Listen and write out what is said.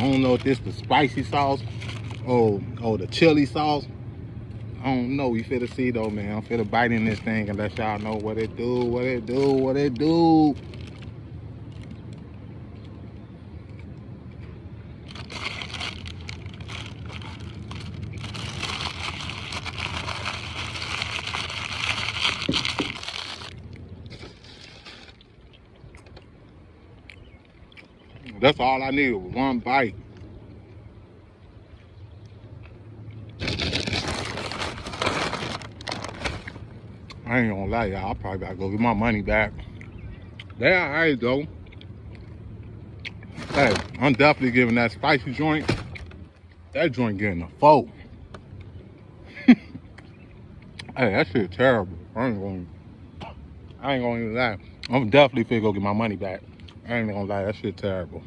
I don't know if this the spicy sauce or the chili sauce. I don't know. We finna see though, man. I'm finna bite in this thing and let y'all know what it do, what it do, what it do. That's all I needed was one bite. I ain't gonna lie, y'all. I probably gotta go get my money back. They alright though. Hey, I'm definitely giving that spicy joint. That joint getting a 4. Hey, that shit terrible. I ain't gonna even lie. I'm definitely finna go get my money back. I ain't gonna lie, that shit terrible.